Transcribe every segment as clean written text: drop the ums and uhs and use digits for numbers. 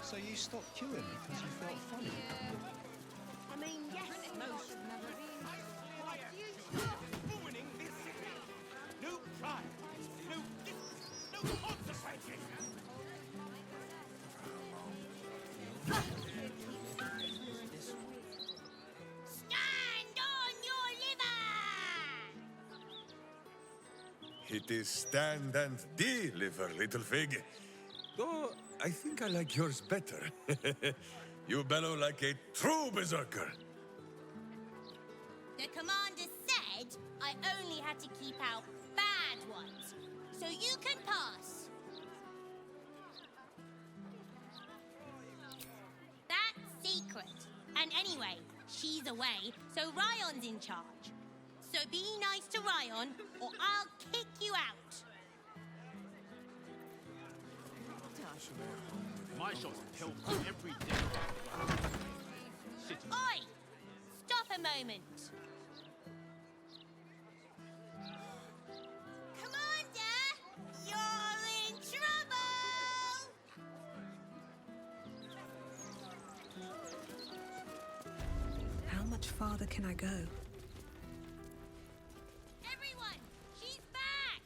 So you stopped queuing because you felt funny? I mean, yes, most never Ruining this city. New pride, new consequences. Stand on your liver! It is stand and deliver, little fig. Though I think I like yours better. You bellow like a true berserker. The commander said I only had to keep out bad ones, so you can pass. That's secret. And anyway, she's away, so Ryon's in charge. So be nice to Ryon, or I'll kick you out. My shots kill every day. City. Oi! Stop a moment. Commander, you're in trouble! How much farther can I go? Everyone, she's back!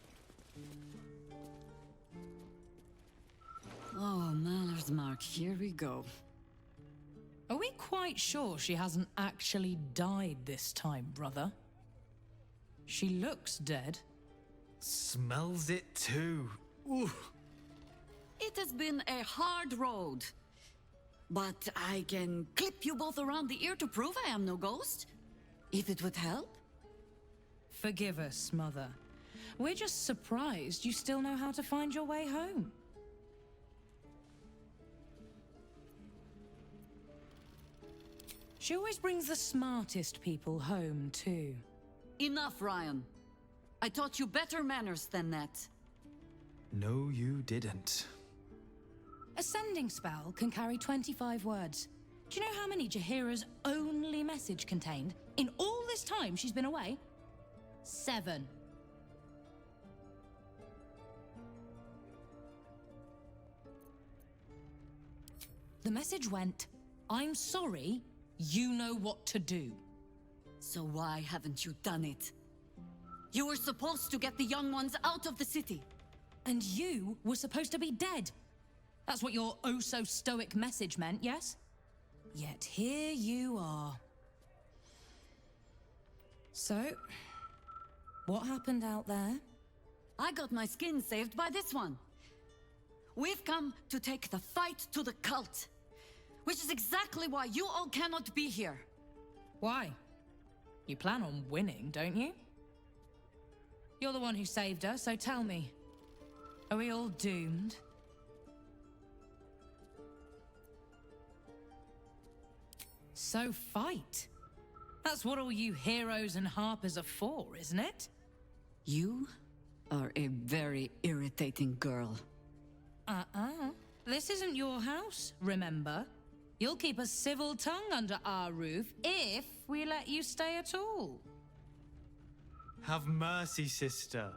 Oh, Maller's Mark, here we go. Are we quite sure she hasn't actually died this time, brother? She looks dead. Smells it too. Ooh. It has been a hard road. But I can clip you both around the ear to prove I am no ghost. If it would help. Forgive us, Mother. We're just surprised you still know how to find your way home. She always brings the smartest people home, too. Enough, Ryan. I taught you better manners than that. No, you didn't. A sending spell can carry 25 words. Do you know how many Jaheira's only message contained? In all this time she's been away? 7. The message went, "I'm sorry, you know what to do." So why haven't you done it? You were supposed to get the young ones out of the city. And you were supposed to be dead. That's what your oh-so-stoic message meant, yes? Yet here you are. So, what happened out there? I got my skin saved by this one. We've come to take the fight to the cult. Which is exactly why you all cannot be here. Why? You plan on winning, don't you? You're the one who saved her, so tell me. Are we all doomed? So fight. That's what all you heroes and harpers are for, isn't it? You are a very irritating girl. This isn't your house, remember? You'll keep a civil tongue under our roof if we let you stay at all. Have mercy, sister.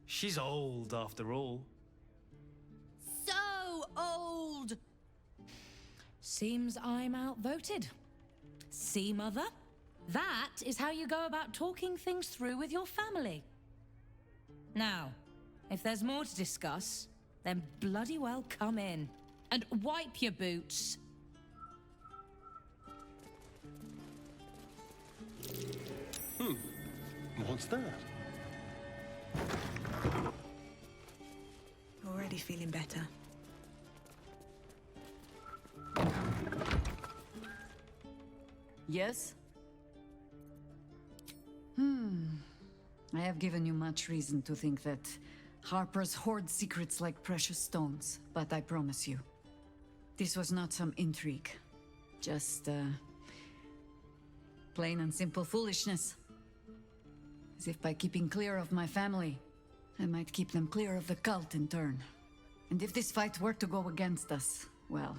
She's old after all. So old! Seems I'm outvoted. See, Mother? That is how you go about talking things through with your family. Now, if there's more to discuss, then bloody well come in. And wipe your boots. What's that? Already feeling better. Yes? I have given you much reason to think that Harpers hoard secrets like precious stones, but I promise you, this was not some intrigue. Just, plain and simple foolishness. As if by keeping clear of my family, I might keep them clear of the cult in turn. And if this fight were to go against us, well,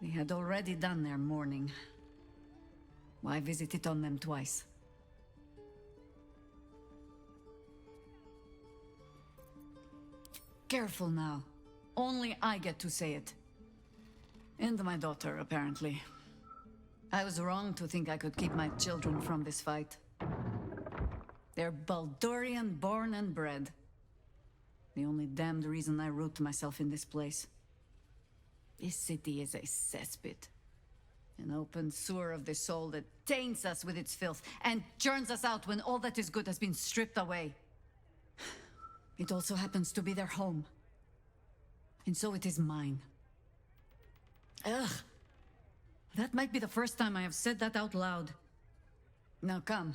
they had already done their mourning. Why visit it on them twice? Careful now. Only I get to say it. And my daughter, apparently. I was wrong to think I could keep my children from this fight. They're Baldurian born and bred. The only damned reason I root myself in this place. This city is a cesspit. An open sewer of the soul that taints us with its filth and churns us out when all that is good has been stripped away. It also happens to be their home. And so it is mine. Ugh. That might be the first time I have said that out loud. Now come.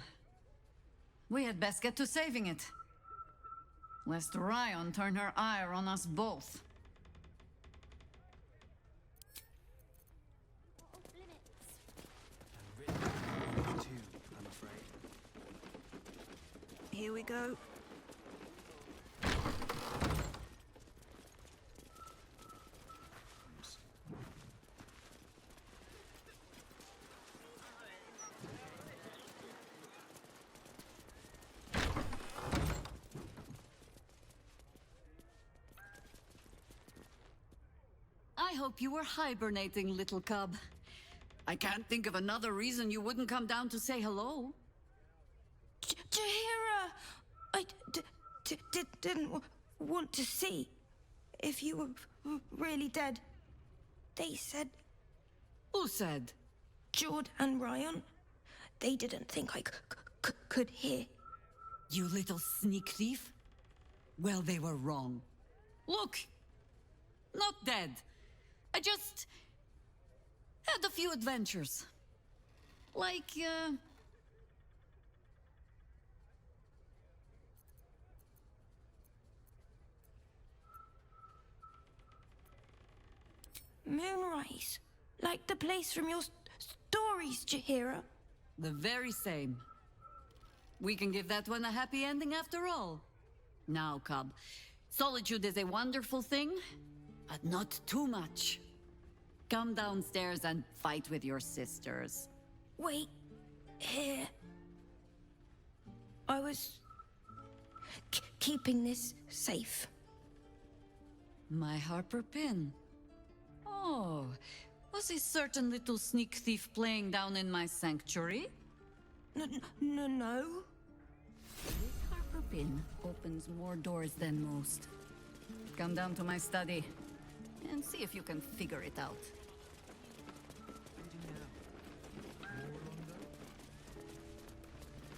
We had best get to saving it. Lest Ryan turn her ire on us both. I'm afraid. Here we go. I hope you were hibernating, little cub. I can't think of another reason you wouldn't come down to say hello. Jahira, I didn't want to see if you were really dead. They said Who said? Jord and Ryan. They didn't think I could hear. You little sneak thief? Well, they were wrong. Look! Not dead. I just had a few adventures. Like, Moonrise, like the place from your stories, Jahira. the very same. We can give that one a happy ending after all. Now, cub, solitude is a wonderful thing, but not too much. Come downstairs and fight with your sisters. Wait, here. I was keeping this safe. My Harper pin. Oh, was a certain little sneak thief playing down in my sanctuary? No. This Harper pin opens more doors than most. Come down to my study and see if you can figure it out.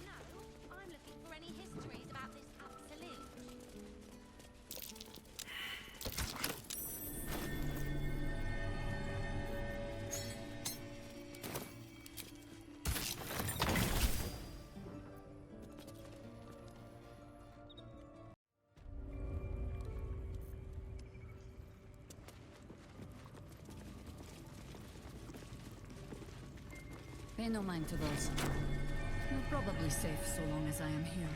No, I'm looking for any histories about this absolute. Pay no mind to those. You're probably safe so long as I am here.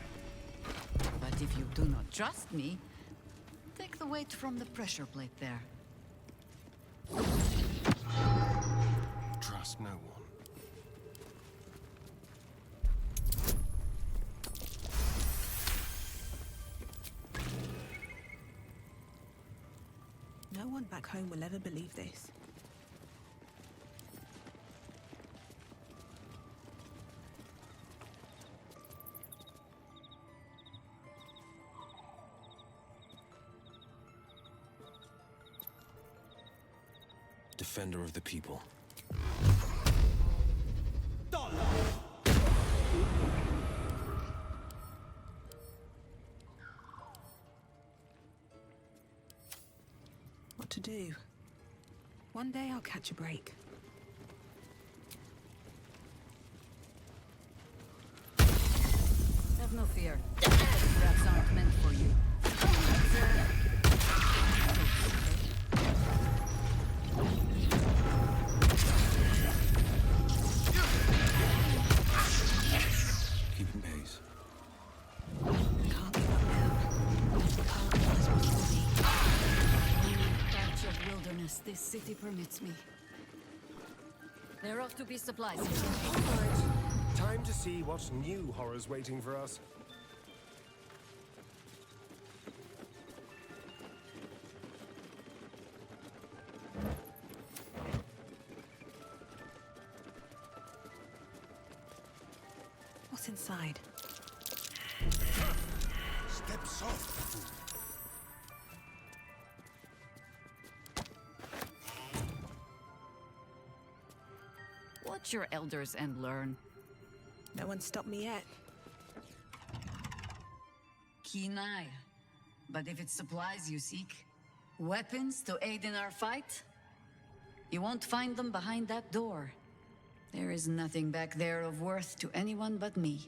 But if you do not trust me, take the weight from the pressure plate there. Trust no one. No one back home will ever believe this. Defender of the people. What to do? One day I'll catch a break. Have no fear. Traps aren't meant for you. Keeping pace. Can't give up now. The path lies before me. Only patch of wilderness this city permits me. There ought to be supplies here. Time to see what new horror's waiting for us. What's inside? Step soft. Watch your elders and learn. No one stopped me yet. Keen eye. But if it's supplies you seek, weapons to aid in our fight, you won't find them behind that door. There is nothing back there of worth to anyone but me.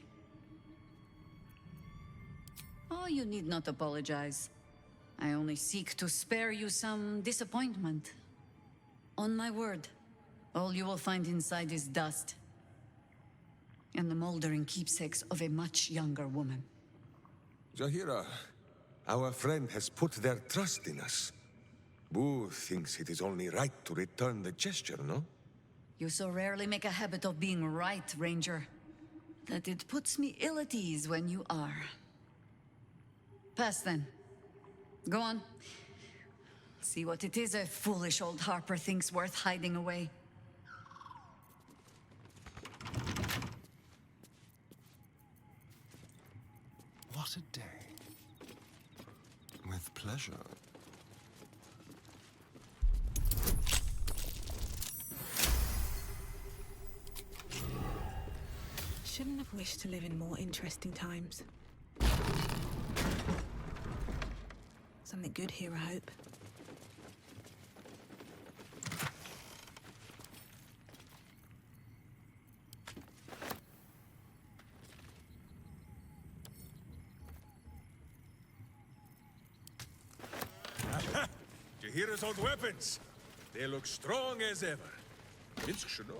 Oh, you need not apologize. I only seek to spare you some disappointment. On my word, all you will find inside is dust. And the moldering keepsakes of a much younger woman. Zahira, our friend has put their trust in us. Boo thinks it is only right to return the gesture, no? You so rarely make a habit of being right, Ranger, that it puts me ill at ease when you are. Pass then. Go on. See what it is a foolish old Harper thinks worth hiding away. What a day. With pleasure. Shouldn't have wished to live in more interesting times. Something good here, I hope. Jahira's old weapons. They look strong as ever. Minsk should know.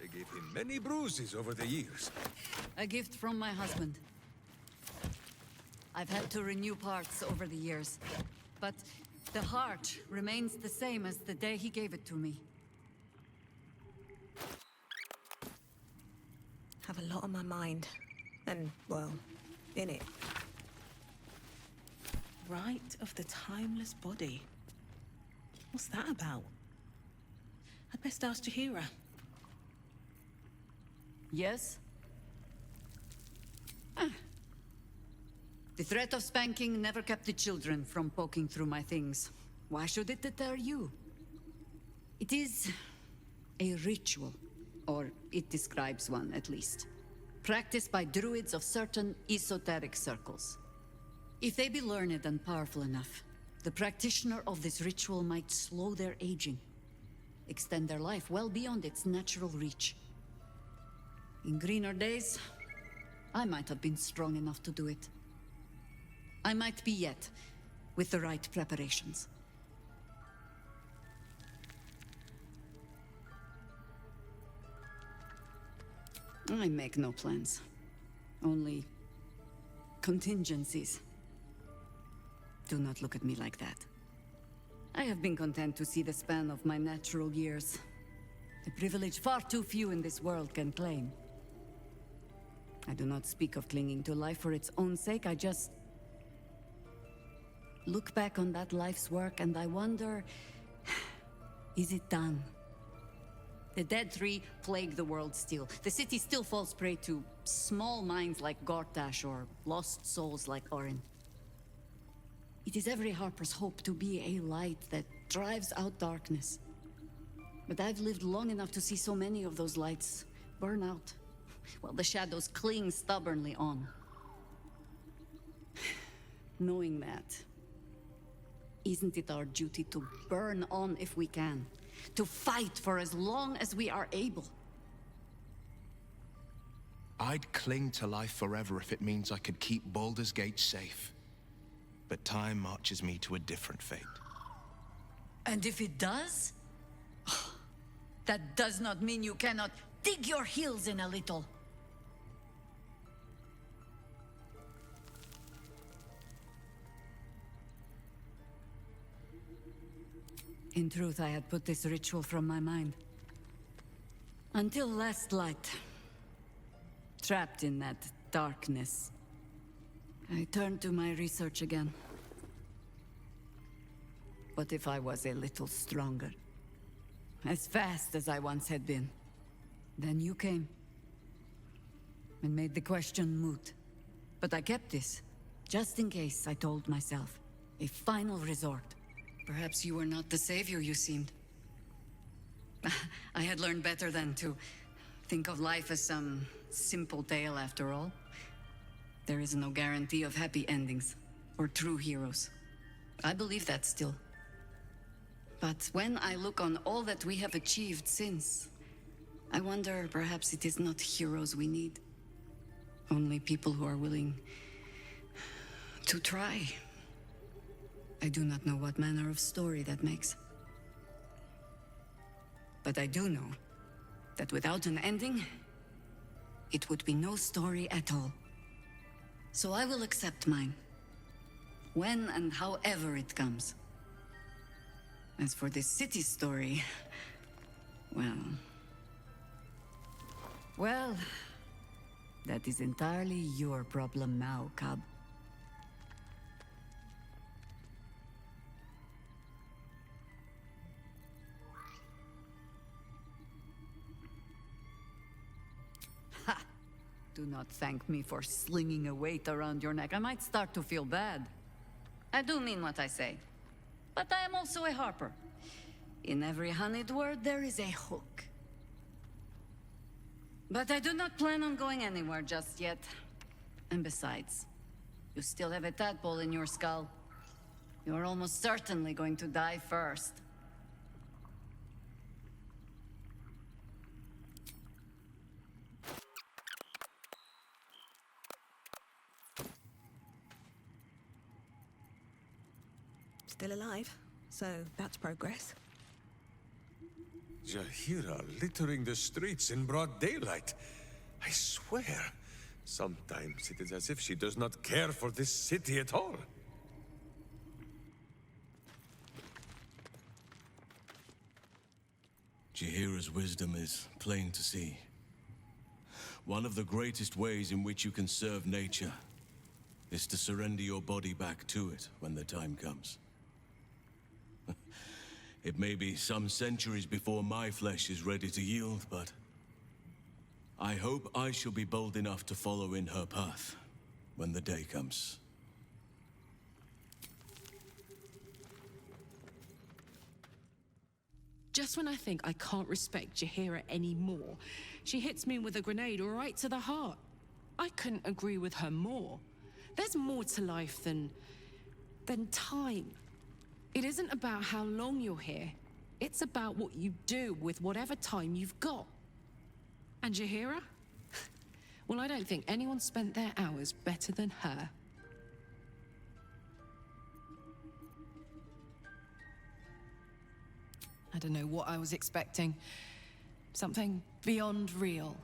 They gave him many bruises over the years. A gift from my husband. I've had to renew parts over the years, but the heart remains the same as the day he gave it to me. Have a lot on my mind. And, well, in it. Rite of the Timeless Body. What's that about? I'd best ask Jahira. Yes? The threat of spanking never kept the children from poking through my things. Why should it deter you? It is a ritual, or it describes one at least, practiced by druids of certain esoteric circles. If they be learned and powerful enough, the practitioner of this ritual might slow their aging, extend their life well beyond its natural reach. In greener days, I might have been strong enough to do it. I might be yet, with the right preparations. I make no plans. Only contingencies. Do not look at me like that. I have been content to see the span of my natural years. A privilege far too few in this world can claim. I do not speak of clinging to life for its own sake, I just look back on that life's work and I wonder, is it done? The dead three plague the world still. The city still falls prey to small minds like Gortash or lost souls like Orin. It is every Harper's hope to be a light that drives out darkness. But I've lived long enough to see so many of those lights burn out, while the shadows cling stubbornly on. Knowing that, isn't it our duty to burn on if we can? To fight for as long as we are able? I'd cling to life forever if it means I could keep Baldur's Gate safe. But time marches me to a different fate. And if it does? That does not mean you cannot dig your heels in a little. In truth, I had put this ritual from my mind. Until last light. Trapped in that darkness. I turned to my research again. What if I was a little stronger? As fast as I once had been. Then you came. and made the question moot. But I kept this, just in case, I told myself. A final resort. Perhaps you were not the savior you seemed. I had learned better than to think of life as some simple tale after all. There is no guarantee of happy endings, or true heroes. I believe that still. But when I look on all that we have achieved since, I wonder perhaps it is not heroes we need. Only people who are willing to try. I do not know what manner of story that makes. But I do know that without an ending, it would be no story at all. So I will accept mine. When and however it comes. As for this city story, well, that is entirely your problem now, Cub. Ha! Do not thank me for slinging a weight around your neck. I might start to feel bad. I do mean what I say. But I am also a harper. In every honeyed word, there is a hook. But I do not plan on going anywhere just yet. And besides, you still have a tadpole in your skull. You are almost certainly going to die first. Still alive, so that's progress. Jaheira littering the streets in broad daylight. I swear, sometimes it is as if she does not care for this city at all. Jaheira's wisdom is plain to see. One of the greatest ways in which you can serve nature is to surrender your body back to it when the time comes. It may be some centuries before my flesh is ready to yield, but I hope I shall be bold enough to follow in her path when the day comes. Just when I think I can't respect Jaheira anymore, she hits me with a grenade right to the heart. I couldn't agree with her more. There's more to life than time. It isn't about how long you're here. It's about what you do with whatever time you've got. And Jaheira? Well, I don't think anyone spent their hours better than her. I don't know what I was expecting. Something beyond real.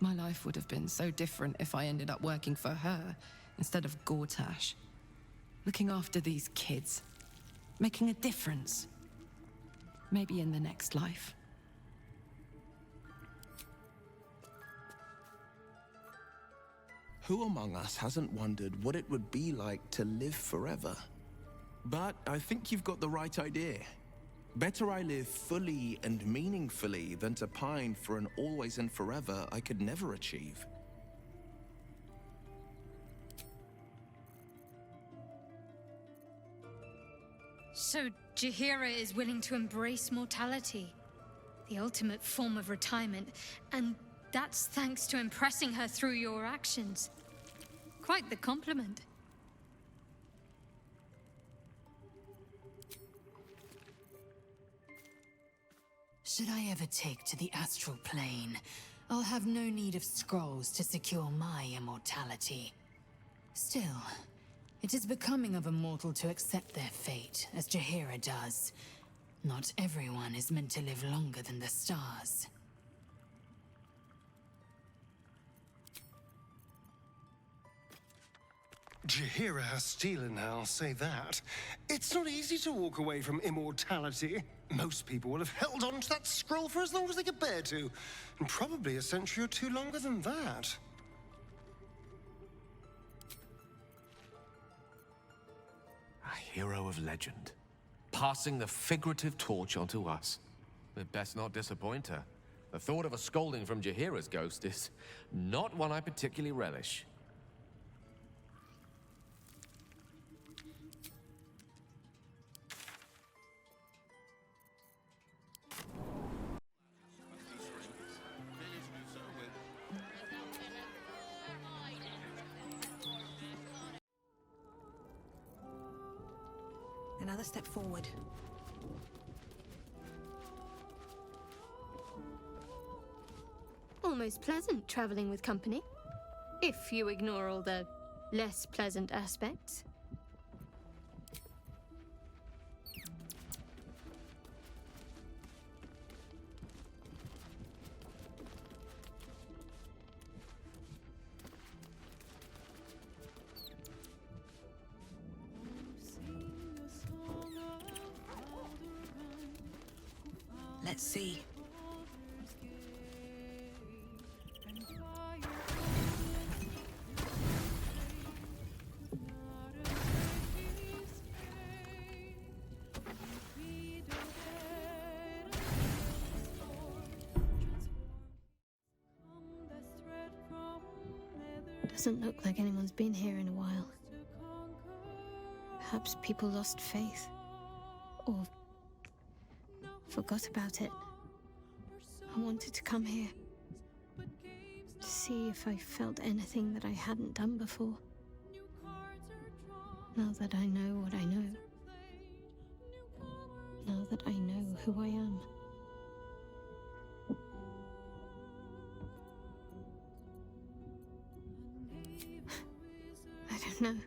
My life would have been so different if I ended up working for her instead of Gortash. Looking after these kids. Making a difference. Maybe in the next life. Who among us hasn't wondered what it would be like to live forever? But I think you've got the right idea. Better I live fully and meaningfully than to pine for an always and forever I could never achieve. So Jaheira is willing to embrace mortality, the ultimate form of retirement, and that's thanks to impressing her through your actions. Quite the compliment. Should I ever take to the astral plane, I'll have no need of scrolls to secure my immortality. Still, it is becoming of a mortal to accept their fate, as Jaheira does. Not everyone is meant to live longer than the stars. Jaheira has steel in her, I'll say that. It's not easy to walk away from immortality. Most people will have held on to that scroll for as long as they could bear to, and probably a century or two longer than that. A hero of legend, passing the figurative torch onto us. We'd best not disappoint her. The thought of a scolding from Jaheira's ghost is not one I particularly relish. Another step forward. Almost pleasant traveling with company, if you ignore all the less pleasant aspects. Let's see. Doesn't look like anyone's been here in a while. Perhaps people lost faith. Or forgot about it. I wanted to come here to see if I felt anything that I hadn't done before. Now that I know what I know. Now that I know who I am. I don't know.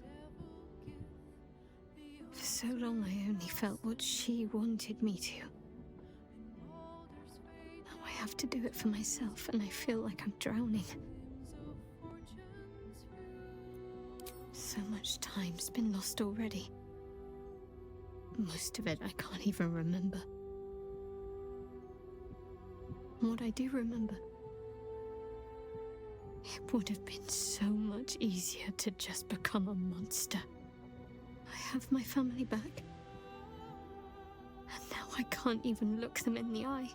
For so long I only felt what she wanted me to. Now I have to do it for myself, and I feel like I'm drowning. So much time's been lost already. Most of it I can't even remember. And what I do remember, it would have been so much easier to just become a monster. I have my family back. And now I can't even look them in the eye.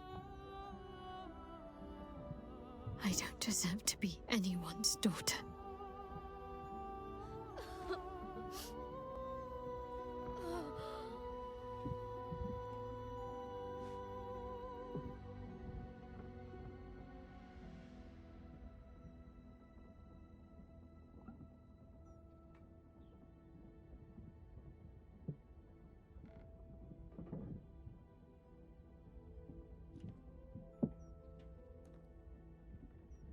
I don't deserve to be anyone's daughter.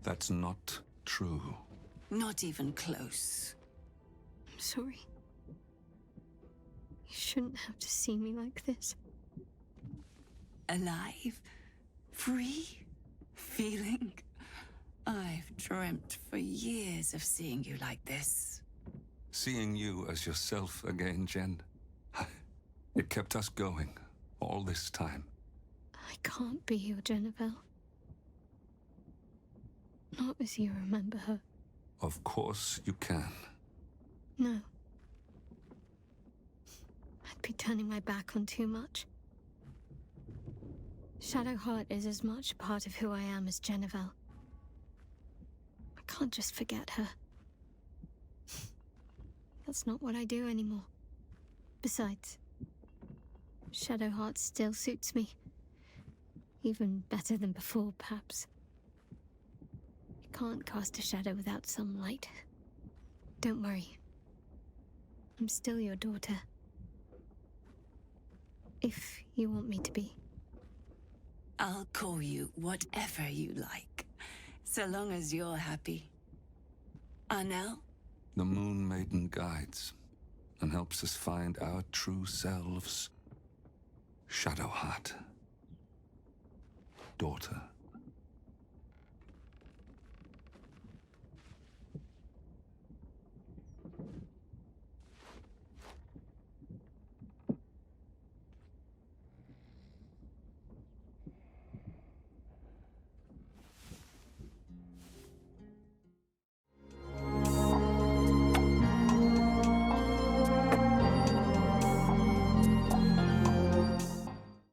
That's not true. Not even close. I'm sorry. You shouldn't have to see me like this. Alive? Free? Feeling? I've dreamt for years of seeing you like this. Seeing you as yourself again, Jen. It kept us going all this time. I can't be your Jennifer. Not as you remember her. Of course you can. No. I'd be turning my back on too much. Shadowheart is as much a part of who I am as Jennifer. I can't just forget her. That's not what I do anymore. Besides, Shadowheart still suits me. Even better than before, perhaps. You can't cast a shadow without some light. Don't worry. I'm still your daughter. If you want me to be. I'll call you whatever you like, so long as you're happy. Arnell? The Moon Maiden guides and helps us find our true selves. Shadowheart. Daughter.